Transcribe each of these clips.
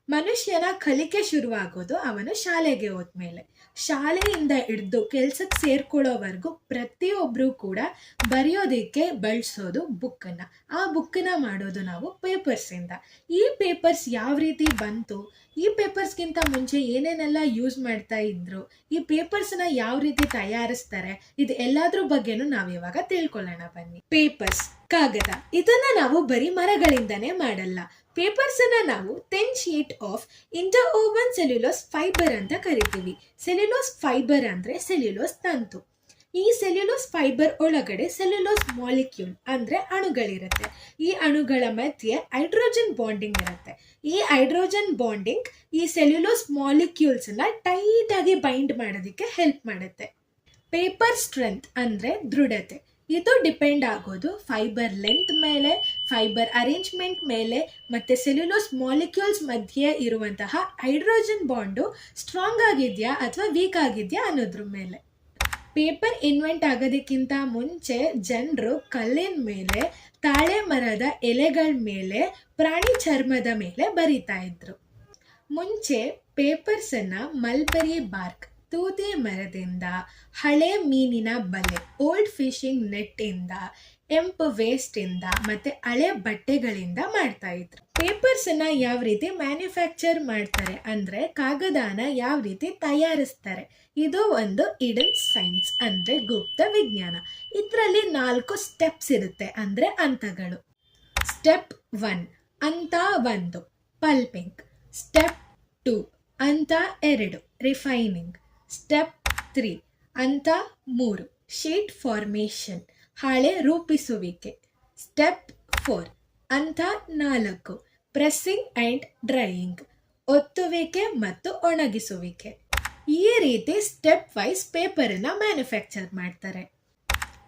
ಮನುಷ್ಯನ ಕಲಿಕೆ ಶುರುವಾಗೋದು ಅವನು ಶಾಲೆಗೆ ಹೋದ್ಮೇಲೆ. ಶಾಲೆಯಿಂದ ಹಿಡ್ದು ಕೆಲ್ಸಕ್ಕೆ ಸೇರ್ಕೊಳ್ಳೋವರೆಗೂ ಪ್ರತಿಯೊಬ್ಬರು ಕೂಡ ಬರೆಯೋದಕ್ಕೆ ಬಳಸೋದು ಬುಕ್ಕನ್ನು. ಆ ಬುಕ್ಕನ್ನ ಮಾಡೋದು ನಾವು ಪೇಪರ್ಸಿಂದ. ಈ ಪೇಪರ್ಸ್ ಯಾವ ರೀತಿ ಬಂತು, ಈ ಪೇಪರ್ಸ್ಗಿಂತ ಮುಂಚೆ ಏನೇನೆಲ್ಲ ಯೂಸ್ ಮಾಡ್ತಾ ಇದ್ರು, ಈ ಪೇಪರ್ಸ್ನ ಯಾವ ರೀತಿ ತಯಾರಿಸ್ತಾರೆ, ಇದು ಎಲ್ಲದ್ರ ಬಗ್ಗೆನೂ ನಾವಿವಾಗ ತಿಳ್ಕೊಳ್ಳೋಣ ಬನ್ನಿ. ಪೇಪರ್ಸ್, ಕಾಗದ. ಇದನ್ನ ನಾವು ಬರೀ ಮರಗಳಿಂದನೇ ಮಾಡಲ್ಲ. ಪೇಪರ್ಸ್ ಅನ್ನ ನಾವು thin sheet of interwoven cellulose fibre ಅಂತ ಕರಿತೀವಿ. ಸೆಲ್ಯುಲೋಸ್ ಫೈಬರ್ ಅಂದ್ರೆ ಸೆಲ್ಯುಲೋಸ್ ತಂತು. ಈ ಸೆಲ್ಯುಲೋಸ್ ಫೈಬರ್ ಒಳಗಡೆ ಸೆಲ್ಯುಲೋಸ್ ಮಾಲಿಕ್ಯೂಲ್ ಅಂದ್ರೆ ಅಣುಗಳಿರುತ್ತೆ. ಈ ಅಣುಗಳ ಮಧ್ಯೆ ಹೈಡ್ರೋಜನ್ ಬಾಂಡಿಂಗ್ ಇರುತ್ತೆ. ಈ ಹೈಡ್ರೋಜನ್ ಬಾಂಡಿಂಗ್ ಈ ಸೆಲ್ಯುಲೋಸ್ ಮಾಲಿಕ್ಯೂಲ್ಸ್ ನ ಟೈಟ್ ಆಗಿ ಬೈಂಡ್ ಮಾಡೋದಕ್ಕೆ ಹೆಲ್ಪ್ ಮಾಡುತ್ತೆ. ಪೇಪರ್ ಸ್ಟ್ರೆಂತ್ ಅಂದ್ರೆ ದೃಢತೆ. ಇದು ಡಿಪೆಂಡ್ ಆಗೋದು ಫೈಬರ್ ಲೆಂತ್ ಮೇಲೆ, ಫೈಬರ್ ಅರೇಂಜ್ಮೆಂಟ್ ಮೇಲೆ, ಮತ್ತೆ ಸೆಲ್ಯುಲೋಸ್ ಮಾಲಿಕ್ಯೂಲ್ಸ್ ಮಧ್ಯೆ ಇರುವಂತಹ ಹೈಡ್ರೋಜನ್ ಬಾಂಡು ಸ್ಟ್ರಾಂಗ್ ಆಗಿದೆಯಾ ಅಥವಾ ವೀಕ್ ಆಗಿದೆಯಾ ಅನ್ನೋದ್ರ ಮೇಲೆ. ಪೇಪರ್ ಇನ್ವೆಂಟ್ ಆಗೋದಕ್ಕಿಂತ ಮುಂಚೆ ಜನರು ಕಲ್ಲಿನ ಮೇಲೆ, ತಾಳೆ ಮರದ ಎಲೆಗಳ ಮೇಲೆ, ಪ್ರಾಣಿ ಚರ್ಮದ ಮೇಲೆ ಬರಿತಾ ಇದ್ರು. ಮುಂಚೆ ಪೇಪರ್ಸ್ ಅನ್ನ ಮಲ್ಬರಿ ಬಾರ್ಕ್, ತೂತೆ ಮರದಿಂದ, ಹಳೆ ಮೀನಿನ ಬಲೆ, ಓಲ್ಡ್ ಫಿಶಿಂಗ್ ನೆಟ್ ಇಂದ, ಎಂಪ್ ವೇಸ್ಟ್ ಇಂದ ಮತ್ತೆ ಹಳೆ ಬಟ್ಟೆಗಳಿಂದ ಮಾಡ್ತಾ ಇದ್ರು. ಪೇಪರ್ಸ್ ಅನ್ನ ಯಾವ ರೀತಿ ಮ್ಯಾನುಫ್ಯಾಕ್ಚರ್ ಮಾಡ್ತಾರೆ ಅಂದ್ರೆ ಕಾಗದಾನ ಯಾವ ರೀತಿ ತಯಾರಿಸ್ತಾರೆ, ಇದು ಒಂದು ಇಡನ್ ಸೈನ್ಸ್ ಅಂದ್ರೆ ಗುಪ್ತ ವಿಜ್ಞಾನ. ಇದರಲ್ಲಿ 4 ಸ್ಟೆಪ್ಸ್ ಇರುತ್ತೆ ಅಂದ್ರೆ ಹಂತಗಳು. ಸ್ಟೆಪ್ 1 ಹಂತ 1 ಪಲ್ಪಿಂಗ್. ಸ್ಟೆಪ್ 2 ಹಂತ 2 ರಿಫೈನಿಂಗ್. ಸ್ಟೆಪ್ 3 ಹಂತ 3 ಶೀಟ್ ಫಾರ್ಮೇಷನ್ ಹಾಳೆ ರೂಪಿಸುವಿಕೆ. ಸ್ಟೆಪ್ 4 ಹಂತ 4 ಪ್ರೆಸ್ಸಿಂಗ್ ಅಂಡ್ ಡ್ರೈಯಿಂಗ್ ಒತ್ತುವಿಕೆ ಮತ್ತು ಒಣಗಿಸುವಿಕೆ. ಈ ರೀತಿ ಸ್ಟೆಪ್ ವೈಸ್ ಪೇಪರನ್ನು ಮ್ಯಾನುಫ್ಯಾಕ್ಚರ್ ಮಾಡ್ತಾರೆ.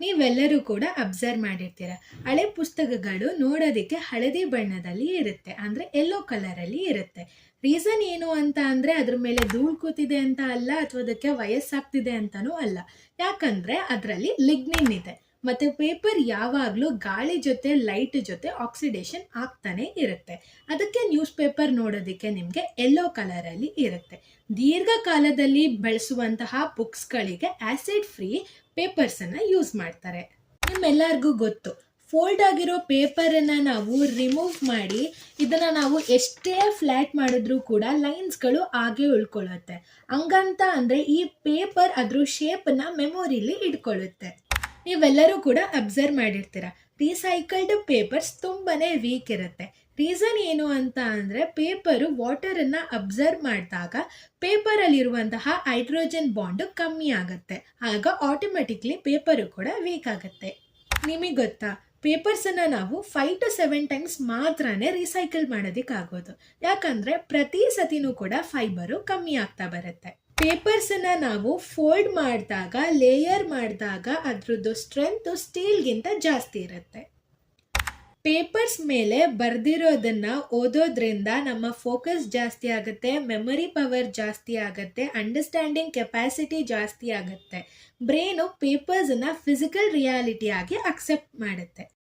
ನೀವೆಲ್ಲರೂ ಕೂಡ ಅಬ್ಸರ್ವ್ ಮಾಡಿರ್ತೀರ, ಹಳೆ ಪುಸ್ತಕಗಳು ನೋಡೋದಕ್ಕೆ ಹಳದಿ ಬಣ್ಣದಲ್ಲಿ ಇರುತ್ತೆ, ಅಂದರೆ ಯೆಲ್ಲೋ ಕಲರಲ್ಲಿ ಇರುತ್ತೆ. ರೀಸನ್ ಏನು ಅಂತ ಅಂದರೆ ಅದ್ರ ಮೇಲೆ ಧೂಳು ಕೂತಿದೆ ಅಂತ ಅಲ್ಲ, ಅಥವಾ ಅದಕ್ಕೆ ವಯಸ್ಸಾಗ್ತಿದೆ ಅಂತಲೂ ಅಲ್ಲ. ಯಾಕಂದರೆ ಅದರಲ್ಲಿ ಲಿಗ್ನಿನ್ ಇದೆ. ಮತ್ತು ಪೇಪರ್ ಯಾವಾಗಲೂ ಗಾಳಿ ಜೊತೆ ಲೈಟ್ ಜೊತೆ ಆಕ್ಸಿಡೇಷನ್ ಆಗ್ತಾನೆ ಇರುತ್ತೆ. ಅದಕ್ಕೆ ನ್ಯೂಸ್ ಪೇಪರ್ ನೋಡೋದಕ್ಕೆ ನಿಮಗೆ ಯೆಲ್ಲೋ ಕಲರಲ್ಲಿ ಇರುತ್ತೆ. ದೀರ್ಘಕಾಲದಲ್ಲಿ ಬಳಸುವಂತಹ ಬುಕ್ಸ್ಗಳಿಗೆ ಆ್ಯಸಿಡ್ ಫ್ರೀ ಪೇಪರ್ಸನ್ನು ಯೂಸ್ ಮಾಡ್ತಾರೆ. ನಿಮ್ಮೆಲ್ಲರಿಗೂ ಗೊತ್ತು, ಫೋಲ್ಡ್ ಆಗಿರೋ ಪೇಪರನ್ನು ನಾವು ರಿಮೂವ್ ಮಾಡಿ ಇದನ್ನು ನಾವು ಎಷ್ಟೇ ಫ್ಲ್ಯಾಟ್ ಮಾಡಿದ್ರೂ ಕೂಡ ಲೈನ್ಸ್ಗಳು ಹಾಗೆ ಉಳ್ಕೊಳ್ಳುತ್ತೆ. ಹಂಗಂತ ಅಂದರೆ ಈ ಪೇಪರ್ ಅದ್ರ ಶೇಪನ್ನು ಮೆಮೊರಿಲಿ ಇಟ್ಕೊಳ್ಳುತ್ತೆ. ನೀವೆಲ್ಲರೂ ಕೂಡ ಅಬ್ಸರ್ವ್ ಮಾಡಿರ್ತೀರ, ರೀಸೈಕಲ್ಡ್ ಪೇಪರ್ಸ್ ತುಂಬಾ ವೀಕ್ ಇರುತ್ತೆ. ರೀಸನ್ ಏನು ಅಂತ ಅಂದರೆ ಪೇಪರು ವಾಟರನ್ನು ಅಬ್ಸರ್ವ್ ಮಾಡಿದಾಗ ಪೇಪರಲ್ಲಿರುವಂತಹ ಹೈಡ್ರೋಜನ್ ಬಾಂಡು ಕಮ್ಮಿ ಆಗುತ್ತೆ. ಆಗ ಆಟೋಮೆಟಿಕ್ಲಿ ಪೇಪರು ಕೂಡ ವೀಕ್ ಆಗುತ್ತೆ. ನಿಮಗೆ ಗೊತ್ತಾ, ಪೇಪರ್ಸನ್ನು ನಾವು 5 to 7 ಟೈಮ್ಸ್ ಮಾತ್ರನೇ ರೀಸೈಕಲ್ ಮಾಡೋದಕ್ಕಾಗೋದು. ಯಾಕಂದರೆ ಪ್ರತಿ ಸತಿನೂ ಕೂಡ ಫೈಬರು ಕಮ್ಮಿ ಆಗ್ತಾ ಬರುತ್ತೆ. ಪೇಪರ್ಸನ್ನು ನಾವು ಫೋಲ್ಡ್ ಮಾಡಿದಾಗ, ಲೇಯರ್ ಮಾಡಿದಾಗ ಅದ್ರದ್ದು ಸ್ಟ್ರೆಂತ್ ಸ್ಟೀಲ್ಗಿಂತ ಜಾಸ್ತಿ ಇರುತ್ತೆ. ಪೇಪರ್ಸ್ ಮೇಲೆ ಬರೆದಿರೋದನ್ನು ಓದೋದ್ರಿಂದ ನಮ್ಮ ಫೋಕಸ್ ಜಾಸ್ತಿ ಆಗುತ್ತೆ, ಮೆಮೊರಿ ಪವರ್ ಜಾಸ್ತಿ ಆಗುತ್ತೆ, ಅಂಡರ್ಸ್ಟ್ಯಾಂಡಿಂಗ್ ಕೆಪಾಸಿಟಿ ಜಾಸ್ತಿ ಆಗುತ್ತೆ. ಬ್ರೈನು ಪೇಪರ್ಸನ್ನು ಫಿಸಿಕಲ್ ರಿಯಾಲಿಟಿ ಆಗಿ ಅಕ್ಸೆಪ್ಟ್ ಮಾಡುತ್ತೆ.